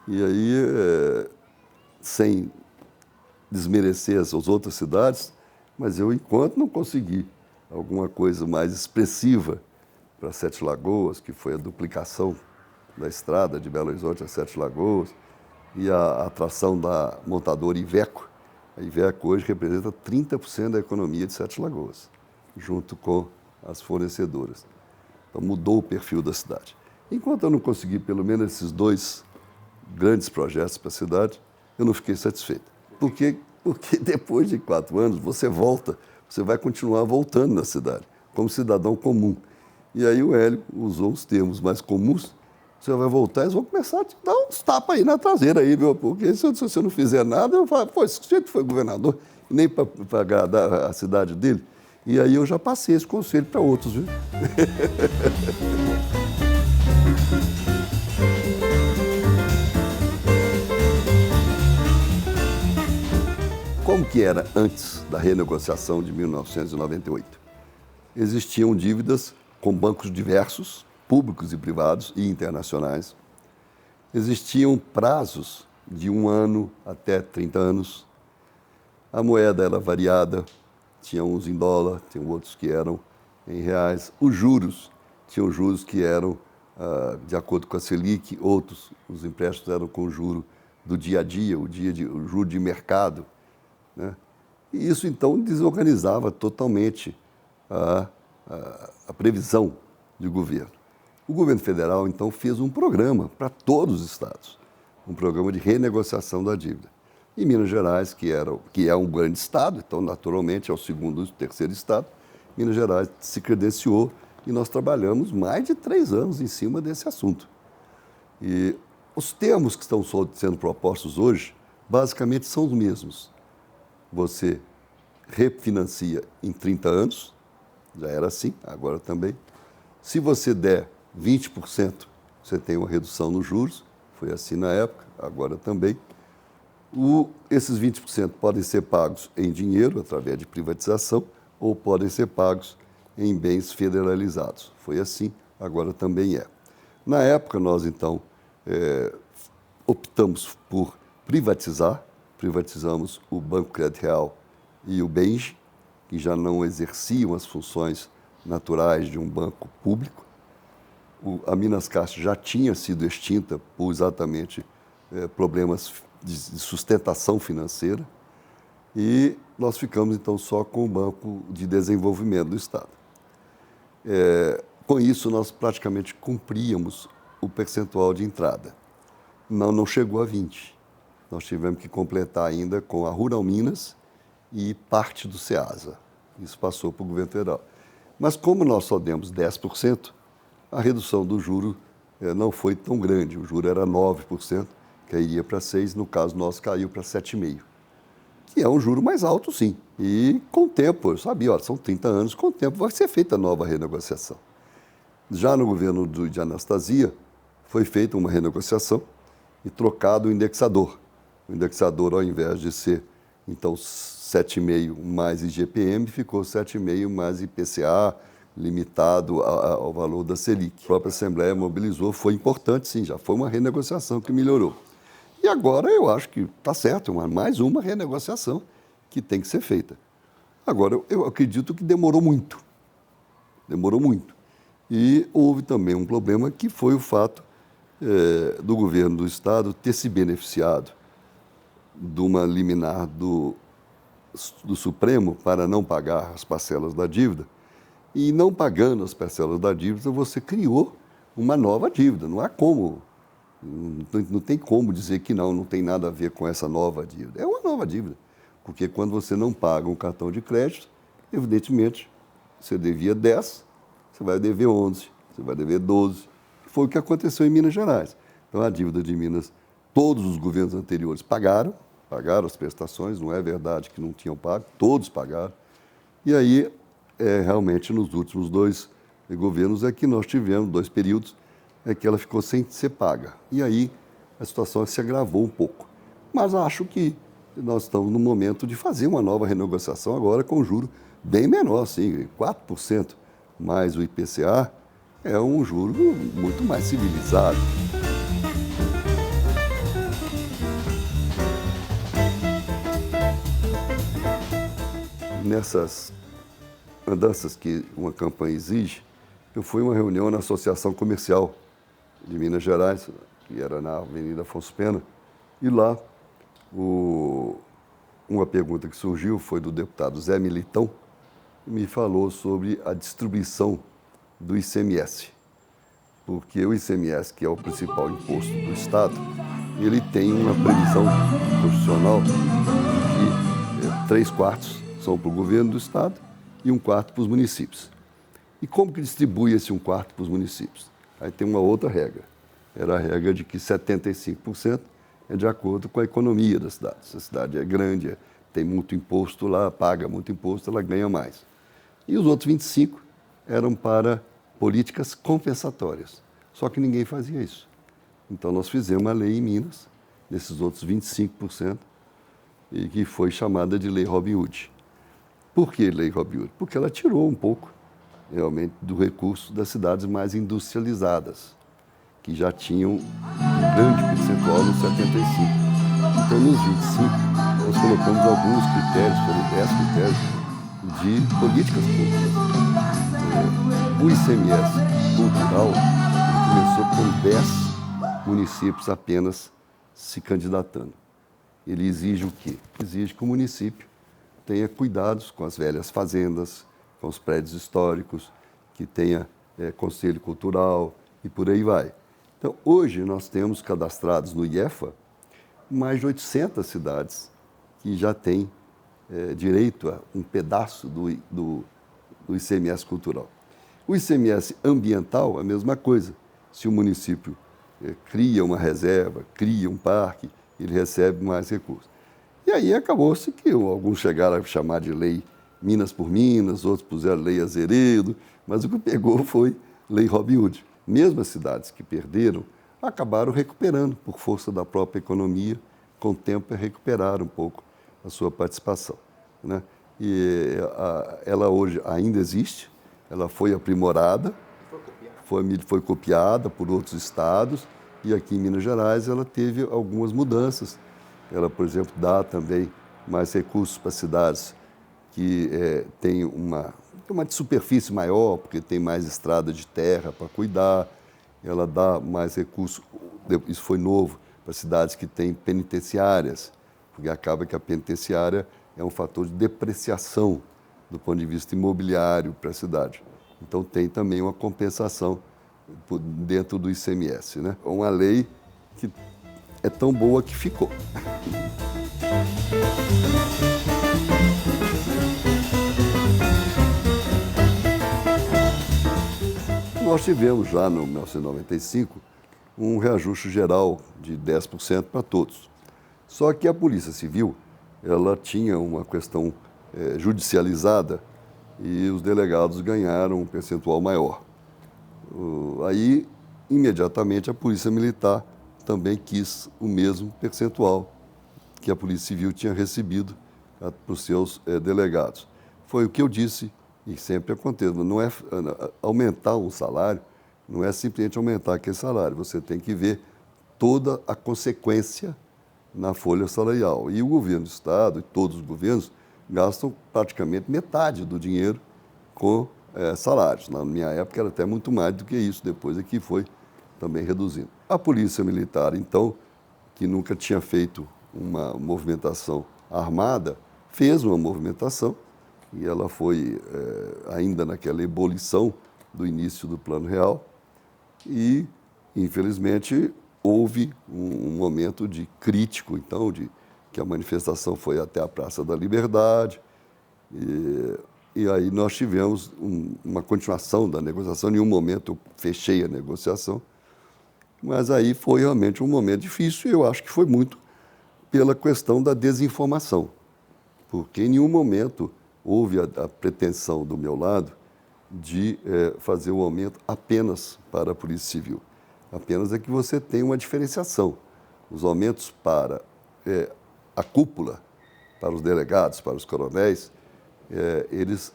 E aí, sem desmerecer as outras cidades, mas eu, enquanto não consegui alguma coisa mais expressiva para Sete Lagoas, que foi a duplicação da estrada de Belo Horizonte a Sete Lagoas, e a atração da montadora Iveco. A Iveco hoje representa 30% da economia de Sete Lagoas, junto com as fornecedoras. Então mudou o perfil da cidade. Enquanto eu não consegui pelo menos esses 2 grandes projetos para a cidade, eu não fiquei satisfeito. Porque depois de 4 anos você volta, você vai continuar voltando na cidade, como cidadão comum. E aí o Hélio usou os termos mais comuns. Você vai voltar, eles vão começar a te dar uns tapas aí na traseira, aí, viu? Porque se você não fizer nada, eu falo, pô, esse sujeito foi governador, nem para agradar a cidade dele. E aí eu já passei esse conselho para outros, viu? Como que era antes da renegociação de 1998? Existiam dívidas com bancos diversos, públicos e privados e internacionais. Existiam prazos de 1 ano até 30 anos. A moeda era variada, tinha uns em dólar, tinha outros que eram em reais. Os juros, tinham juros que eram de acordo com a Selic, outros, os empréstimos eram com o juro do dia a dia, o juro de mercado, né? E isso, então, desorganizava totalmente a previsão de governo. O governo federal, então, fez um programa para todos os estados, um programa de renegociação da dívida. E Minas Gerais, que é um grande estado, então, naturalmente, é o segundo e terceiro estado, Minas Gerais se credenciou e nós trabalhamos mais de 3 anos em cima desse assunto. E os termos que estão sendo propostos hoje, basicamente, são os mesmos. Você refinancia em 30 anos, já era assim, agora também. Se você der 20%, você tem uma redução nos juros, foi assim na época, agora também. Esses 20% podem ser pagos em dinheiro, através de privatização, ou podem ser pagos em bens federalizados. Foi assim, agora também é. Na época, nós, então, optamos por privatizamos o Banco Crédito Real e o BENGE, que já não exerciam as funções naturais de um banco público. A Minas Caixa já tinha sido extinta por exatamente problemas de sustentação financeira e nós ficamos então só com o Banco de Desenvolvimento do Estado. Com isso, nós praticamente cumpríamos o percentual de entrada. Não chegou a 20%. Nós tivemos que completar ainda com a Rural Minas e parte do SEASA. Isso passou para o governo federal. Mas como nós só demos 10%, a redução do juro não foi tão grande. O juro era 9%, cairia para 6%, no caso nosso caiu para 7,5%. Que é um juro mais alto, sim. E com o tempo, eu sabia, são 30 anos, com o tempo vai ser feita a nova renegociação. Já no governo de Anastasia, foi feita uma renegociação e trocado o indexador. O indexador, ao invés de ser, então, 7,5% mais IGPM, ficou 7,5% mais IPCA, limitado ao valor da Selic. A própria Assembleia mobilizou, foi importante, sim, já foi uma renegociação que melhorou. E agora eu acho que está certo, mais uma renegociação que tem que ser feita. Agora, eu acredito que demorou muito. Demorou muito. E houve também um problema que foi o fato do governo do Estado ter se beneficiado de uma liminar do Supremo para não pagar as parcelas da dívida. E não pagando as parcelas da dívida, você criou uma nova dívida. Não há como, não tem como dizer que não tem nada a ver com essa nova dívida. É uma nova dívida, porque quando você não paga um cartão de crédito, evidentemente, você devia 10, você vai dever 11, você vai dever 12. Foi o que aconteceu em Minas Gerais. Então, a dívida de Minas, todos os governos anteriores pagaram as prestações, não é verdade que não tinham pago, todos pagaram. E aí, realmente, nos últimos 2 governos é que nós tivemos 2 períodos que ela ficou sem ser paga. E aí, a situação se agravou um pouco. Mas acho que nós estamos no momento de fazer uma nova renegociação agora com juro bem menor, sim, 4% mais o IPCA, é um juro muito mais civilizado. Nessas andanças que uma campanha exige, eu fui a uma reunião na Associação Comercial de Minas Gerais, que era na Avenida Afonso Pena, e lá uma pergunta que surgiu foi do deputado Zé Militão, que me falou sobre a distribuição do ICMS, porque o ICMS, que é o principal imposto do Estado, ele tem uma previsão constitucional de 3/4 são para o governo do Estado e 1/4 para os municípios. E como que distribui esse 1/4 para os municípios? Aí tem uma outra regra. Era a regra de que 75% é de acordo com a economia da cidade. Se a cidade é grande, tem muito imposto lá, paga muito imposto, ela ganha mais. E os outros 25% eram para políticas compensatórias. Só que ninguém fazia isso. Então nós fizemos uma lei em Minas, desses outros 25%, e que foi chamada de Lei Robin Hood. Por que Lei Robin Hood? Porque ela tirou um pouco, realmente, do recurso das cidades mais industrializadas, que já tinham um grande percentual nos 75%. Então, nos 25%, nós colocamos alguns critérios, foram 10 critérios, de políticas públicas. O ICMS cultural começou com 10 municípios apenas se candidatando. Ele exige o quê? Exige que o município tenha cuidados com as velhas fazendas, com os prédios históricos, que tenha conselho cultural e por aí vai. Então, hoje nós temos cadastrados no IEFA mais de 800 cidades que já têm direito a um pedaço do ICMS cultural. O ICMS ambiental é a mesma coisa. Se o município cria uma reserva, cria um parque, ele recebe mais recursos. E aí acabou-se que alguns chegaram a chamar de lei Minas por Minas, outros puseram lei Azeredo, mas o que pegou foi lei Robin Hood. Mesmo as cidades que perderam, acabaram recuperando por força da própria economia, com o tempo recuperaram um pouco a sua participação, né? E ela hoje ainda existe, ela foi aprimorada, foi copiada por outros estados, e aqui em Minas Gerais ela teve algumas mudanças. Ela, por exemplo, dá também mais recursos para cidades que têm uma de superfície maior, porque tem mais estrada de terra para cuidar. Ela dá mais recursos, isso foi novo, para cidades que têm penitenciárias, porque acaba que a penitenciária é um fator de depreciação do ponto de vista imobiliário para a cidade. Então tem também uma compensação dentro do ICMS, né? Uma lei que é tão boa que ficou. Nós tivemos já no 1995 um reajuste geral de 10% para todos. Só que a Polícia Civil, ela tinha uma questão judicializada e os delegados ganharam um percentual maior. Aí, imediatamente, a Polícia Militar também quis o mesmo percentual que a Polícia Civil tinha recebido para os seus delegados. Foi o que eu disse, e sempre acontece, não é aumentar um salário, não é simplesmente aumentar aquele salário, você tem que ver toda a consequência na folha salarial. E o governo do Estado, e todos os governos, gastam praticamente metade do dinheiro com salários. Na minha época era até muito mais do que isso, depois é que foi também reduzindo. A Polícia Militar, então, que nunca tinha feito uma movimentação armada, fez uma movimentação e ela foi ainda naquela ebulição do início do Plano Real e, infelizmente, houve um momento de crítico, então, de que a manifestação foi até a Praça da Liberdade e aí nós tivemos uma continuação da negociação. Em nenhum momento eu fechei a negociação, mas aí foi realmente um momento difícil e eu acho que foi muito pela questão da desinformação, porque em nenhum momento houve a pretensão do meu lado de fazer o aumento apenas para a Polícia Civil. Apenas é que você tem uma diferenciação. Os aumentos para a cúpula, para os delegados, para os coronéis, eles,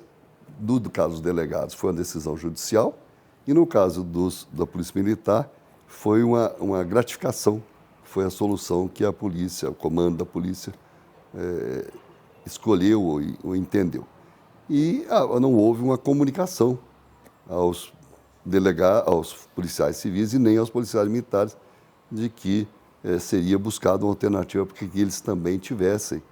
no caso dos delegados, foi uma decisão judicial E no caso da Polícia Militar, foi uma gratificação, foi a solução que a polícia, o comando da polícia, escolheu ou entendeu. E não houve uma comunicação aos policiais civis e nem aos policiais militares de que seria buscada uma alternativa para que eles também tivessem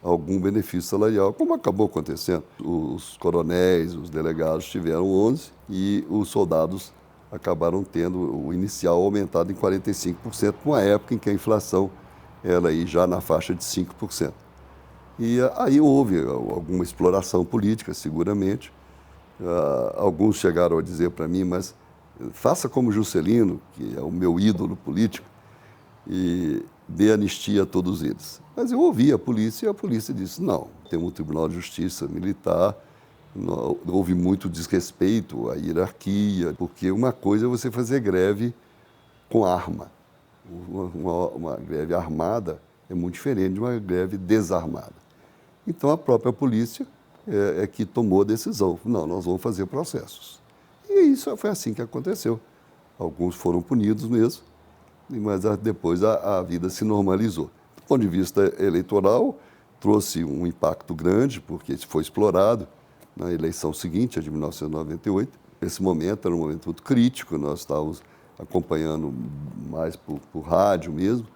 algum benefício salarial, como acabou acontecendo. Os coronéis, os delegados tiveram 11 e os soldados acabaram tendo o inicial aumentado em 45%, numa época em que a inflação era aí já na faixa de 5%. E aí houve alguma exploração política, seguramente. Alguns chegaram a dizer para mim, mas faça como Juscelino, que é o meu ídolo político, e dê anistia a todos eles. Mas eu ouvi a polícia e a polícia disse, não, tem um Tribunal de Justiça Militar, não, houve muito desrespeito à hierarquia, porque uma coisa é você fazer greve com arma. Uma greve armada é muito diferente de uma greve desarmada. Então a própria polícia é que tomou a decisão, não, nós vamos fazer processos. E isso foi assim que aconteceu. Alguns foram punidos mesmo, mas depois a vida se normalizou. Do ponto de vista eleitoral, trouxe um impacto grande, porque foi explorado na eleição seguinte, a de 1998. Esse momento era um momento muito crítico, nós estávamos acompanhando mais por rádio mesmo,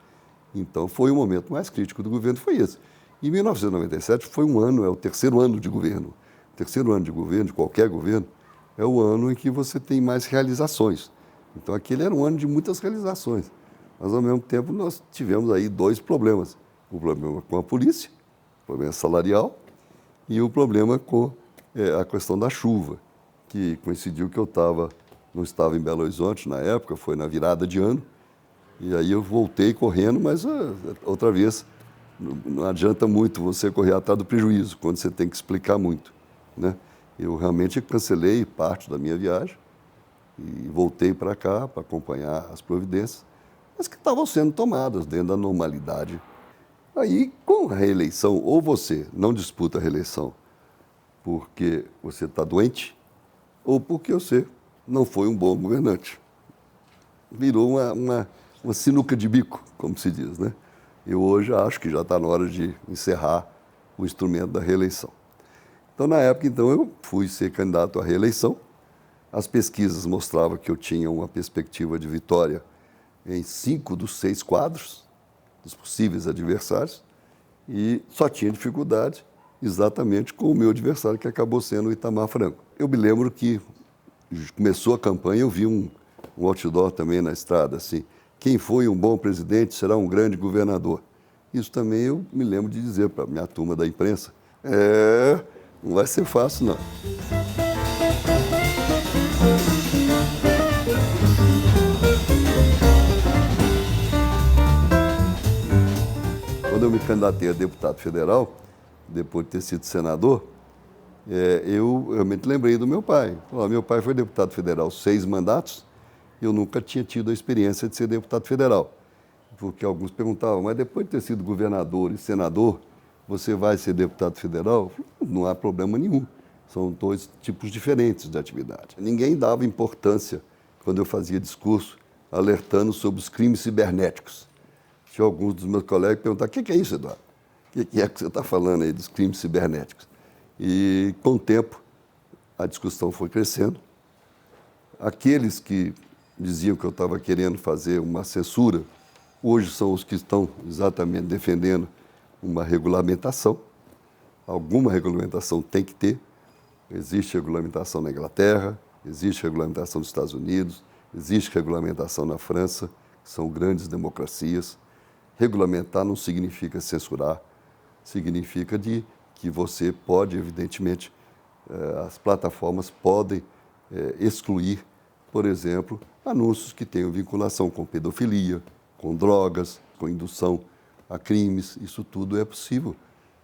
então foi o momento mais crítico do governo, foi esse. Em 1997 foi um ano, é o terceiro ano de governo. O terceiro ano de governo, de qualquer governo, é o ano em que você tem mais realizações. Então aquele era um ano de muitas realizações. Mas, ao mesmo tempo, nós tivemos aí dois problemas. O problema com a polícia, o problema salarial, e o problema com a questão da chuva, que coincidiu que eu não estava em Belo Horizonte na época, foi na virada de ano, e aí eu voltei correndo, mas outra vez, não adianta muito você correr atrás do prejuízo, quando você tem que explicar muito, né? Eu realmente cancelei parte da minha viagem e voltei para cá para acompanhar as providências, mas que estavam sendo tomadas dentro da normalidade. Aí, com a reeleição, ou você não disputa a reeleição porque você está doente, ou porque você não foi um bom governante. Virou uma sinuca de bico, como se diz, né? Eu hoje acho que já está na hora de encerrar o instrumento da reeleição. Então, na época, eu fui ser candidato à reeleição. As pesquisas mostravam que eu tinha uma perspectiva de vitória em 5 dos 6 quadros dos possíveis adversários e só tinha dificuldade exatamente com o meu adversário, que acabou sendo o Itamar Franco. Eu me lembro que começou a campanha, eu vi um outdoor também na estrada, assim, quem foi um bom presidente será um grande governador. Isso também eu me lembro de dizer para a minha turma da imprensa. Não vai ser fácil, não. Quando eu me candidatei a deputado federal, depois de ter sido senador, eu realmente lembrei do meu pai. Meu pai foi deputado federal 6 mandatos, e eu nunca tinha tido a experiência de ser deputado federal. Porque alguns perguntavam, mas depois de ter sido governador e senador, você vai ser deputado federal? Não há problema nenhum. São 2 tipos diferentes de atividade. Ninguém dava importância quando eu fazia discurso alertando sobre os crimes cibernéticos. Tinha alguns dos meus colegas que perguntavam, o que é isso, Eduardo? O que é que você está falando aí dos crimes cibernéticos? E, com o tempo, a discussão foi crescendo. Aqueles que diziam que eu estava querendo fazer uma censura, hoje são os que estão exatamente defendendo uma regulamentação. Alguma regulamentação tem que ter. Existe regulamentação na Inglaterra, existe regulamentação nos Estados Unidos, existe regulamentação na França, que são grandes democracias. Regulamentar não significa censurar, significa que você pode, evidentemente, as plataformas podem excluir, por exemplo, anúncios que tenham vinculação com pedofilia, com drogas, com indução a crimes. Isso tudo é possível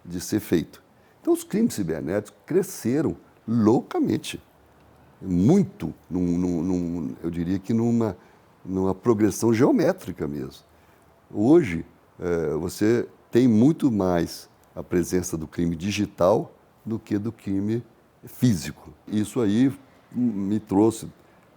de ser feito. Então, os crimes cibernéticos cresceram loucamente, muito, eu diria que numa progressão geométrica mesmo. Hoje, você tem muito mais a presença do crime digital do que do crime físico. Isso aí me trouxe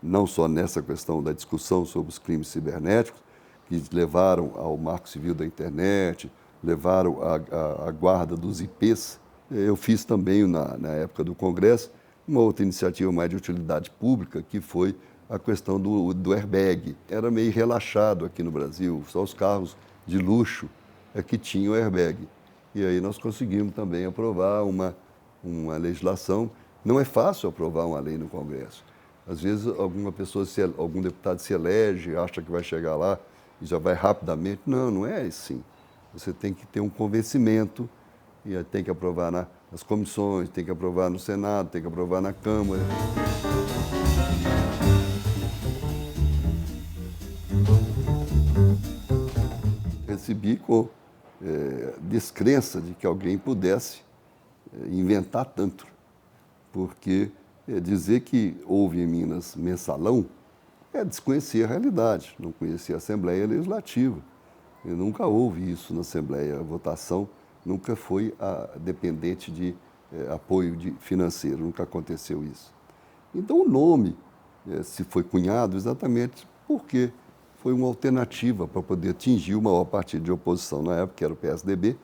não só nessa questão da discussão sobre os crimes cibernéticos, que levaram ao Marco Civil da Internet, levaram à guarda dos IPs. Eu fiz também, na época do Congresso, uma outra iniciativa mais de utilidade pública, que foi a questão do airbag. Era meio relaxado aqui no Brasil, só os carros de luxo é que tinham airbag. E aí nós conseguimos também aprovar uma legislação. Não é fácil aprovar uma lei no Congresso. Às vezes algum deputado se elege, acha que vai chegar lá e já vai rapidamente. Não, não é assim. Você tem que ter um convencimento e tem que aprovar nas comissões, tem que aprovar no Senado, tem que aprovar na Câmara. Recebi com descrença de que alguém pudesse inventar tanto, porque dizer que houve em Minas mensalão é desconhecer a realidade, não conhecer a Assembleia Legislativa. E nunca houve isso na Assembleia, a votação nunca foi dependente de apoio financeiro, nunca aconteceu isso. Então o nome se foi cunhado exatamente porque foi uma alternativa para poder atingir o maior partido de oposição na época, que era o PSDB.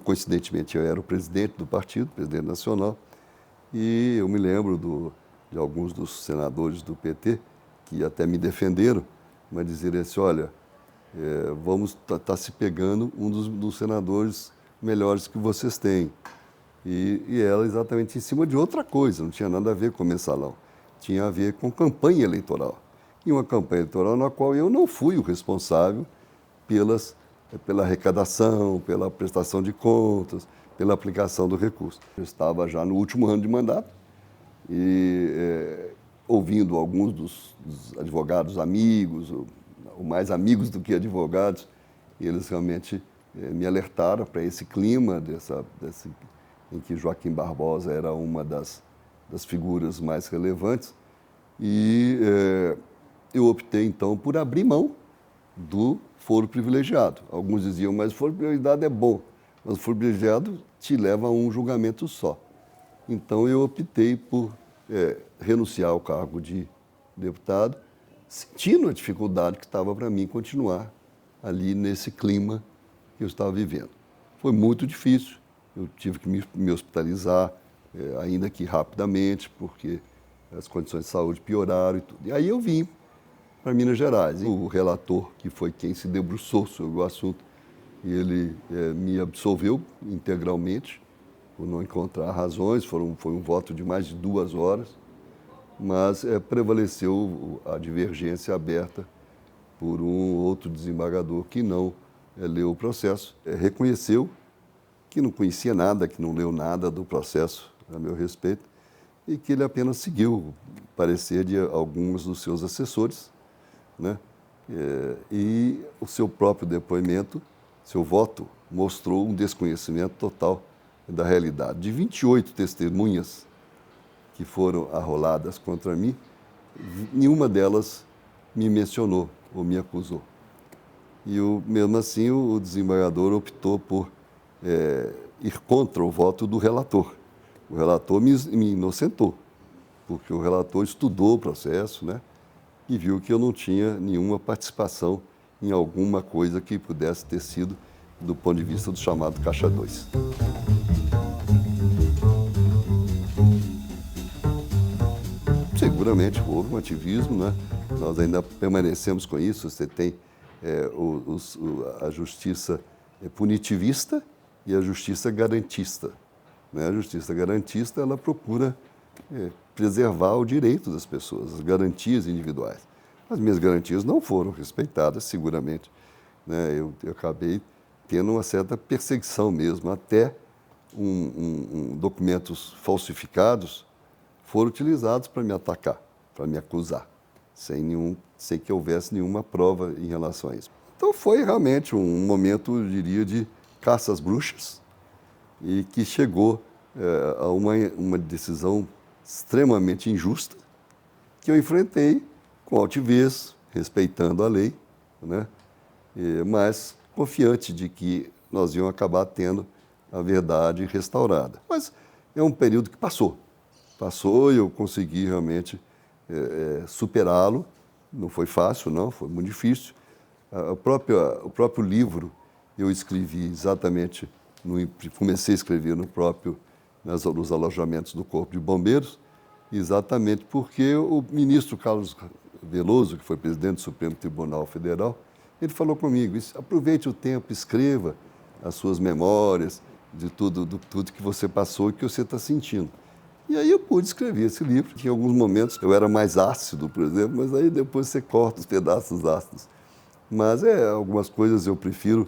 Coincidentemente, eu era o presidente do partido, presidente nacional, e eu me lembro de alguns dos senadores do PT que até me defenderam, mas dizer assim, olha, vamos estar se pegando um dos senadores melhores que vocês têm. E era exatamente em cima de outra coisa, não tinha nada a ver com mensalão, tinha a ver com campanha eleitoral. E uma campanha eleitoral na qual eu não fui o responsável pela arrecadação, pela prestação de contas, pela aplicação do recurso. Eu estava já no último ano de mandato e ouvindo alguns dos advogados amigos, ou mais amigos do que advogados, e eles realmente me alertaram para esse clima em que Joaquim Barbosa era uma das figuras mais relevantes. E eu optei, então, por abrir mão do foro privilegiado. Alguns diziam, mas o foro privilegiado é bom, mas o foro privilegiado te leva a um julgamento só. Então, eu optei por renunciar ao cargo de deputado, sentindo a dificuldade que estava para mim continuar ali nesse clima que eu estava vivendo. Foi muito difícil, eu tive que me hospitalizar, ainda que rapidamente, porque as condições de saúde pioraram e tudo. E aí eu vim para Minas Gerais. O relator, que foi quem se debruçou sobre o assunto, ele me absolveu integralmente por não encontrar razões. Foi um voto de mais de 2 horas, mas prevaleceu a divergência aberta por um outro desembargador que não leu o processo, reconheceu que não conhecia nada, que não leu nada do processo a meu respeito e que ele apenas seguiu o parecer de alguns dos seus assessores, né? E o seu próprio depoimento, seu voto, mostrou um desconhecimento total da realidade. De 28 testemunhas que foram arroladas contra mim, nenhuma delas me mencionou ou me acusou. E mesmo assim o desembargador optou por ir contra o voto do relator. O relator me inocentou, porque o relator estudou o processo, né, e viu que eu não tinha nenhuma participação em alguma coisa que pudesse ter sido do ponto de vista do chamado Caixa 2. Seguramente houve um ativismo, né? Nós ainda permanecemos com isso. Você tem a justiça punitivista e a justiça garantista. Né? A justiça garantista, ela procura preservar o direito das pessoas, as garantias individuais. As minhas garantias não foram respeitadas, seguramente. Né? Eu acabei tendo uma certa perseguição mesmo, até documentos falsificados foram utilizados para me atacar, para me acusar, sem que houvesse nenhuma prova em relação a isso. Então foi realmente um momento, eu diria, de caça às bruxas, e que chegou a uma decisão extremamente injusta, que eu enfrentei com altivez, respeitando a lei, né? Mas confiante de que nós íamos acabar tendo a verdade restaurada. Mas é um período que passou e eu consegui realmente superá-lo. Não foi fácil, não, foi muito difícil. O próprio livro eu escrevi exatamente, comecei a escrever nos alojamentos do Corpo de Bombeiros, exatamente porque o ministro Carlos Veloso, que foi presidente do Supremo Tribunal Federal, ele falou comigo, aproveite o tempo, escreva as suas memórias de tudo que você passou e que você está sentindo. E aí eu pude escrever esse livro. Em alguns momentos eu era mais ácido, por exemplo, mas aí depois você corta os pedaços ácidos. Mas algumas coisas eu prefiro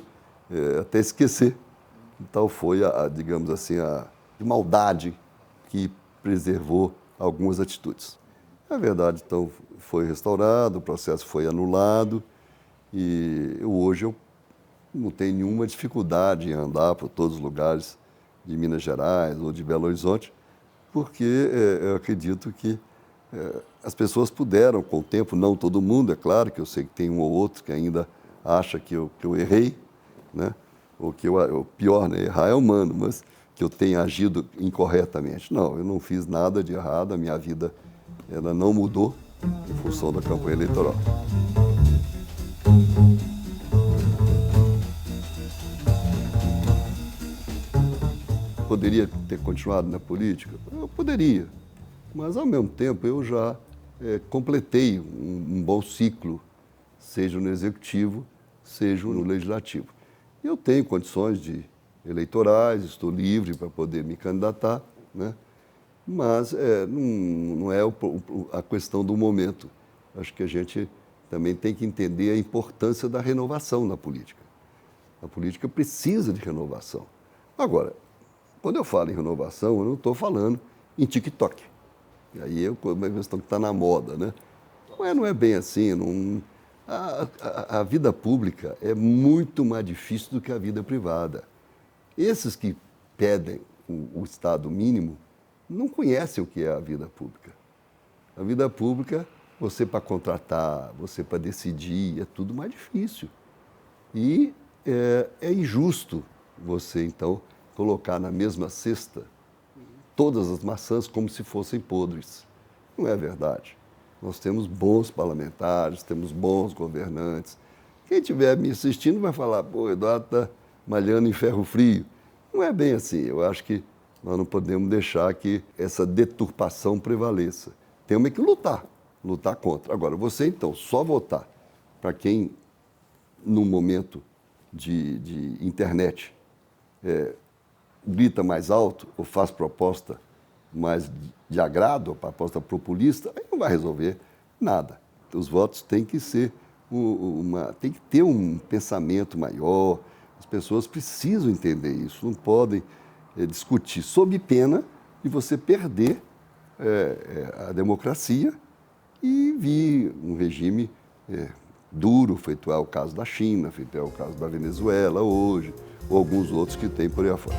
até esquecer. Então foi, digamos assim, a maldade que preservou algumas atitudes. Na verdade, então, foi restaurado, o processo foi anulado e hoje eu não tenho nenhuma dificuldade em andar por todos os lugares de Minas Gerais ou de Belo Horizonte, porque eu acredito que as pessoas puderam, com o tempo, não todo mundo, é claro que eu sei que tem um ou outro que ainda acha que eu errei, né? Ou que o pior, né? Errar é humano, mas que eu tenha agido incorretamente. Não, eu não fiz nada de errado, a minha vida ela não mudou em função da campanha eleitoral. Poderia ter continuado na política? Eu poderia, mas ao mesmo tempo eu já completei um bom ciclo, seja no executivo, seja no legislativo. Eu tenho condições eleitorais, estou livre para poder me candidatar, né? Mas não é a questão do momento. Acho que a gente também tem que entender a importância da renovação na política. A política precisa de renovação. Agora, quando eu falo em renovação, eu não estou falando em TikTok. E aí é uma questão que está na moda, né? Não é bem assim. A vida pública é muito mais difícil do que a vida privada. Esses que pedem o Estado mínimo não conhecem o que é a vida pública. A vida pública, você para contratar, você para decidir, é tudo mais difícil. E é injusto você, então, colocar na mesma cesta todas as maçãs como se fossem podres. Não é verdade. Nós temos bons parlamentares, temos bons governantes. Quem estiver me assistindo vai falar, pô, Eduardo está malhando em ferro frio. Não é bem assim. Eu acho que nós não podemos deixar que essa deturpação prevaleça. Temos que lutar contra. Agora, você então só votar para quem, num momento de internet, grita mais alto ou faz proposta mais de agrado, ou proposta populista, aí não vai resolver nada. Os votos têm que ser tem que ter um pensamento maior. As pessoas precisam entender isso, não podem discutir sob pena de você perder a democracia e vir um regime duro, feito é o caso da China, feito é o caso da Venezuela hoje, ou alguns outros que tem por aí afora.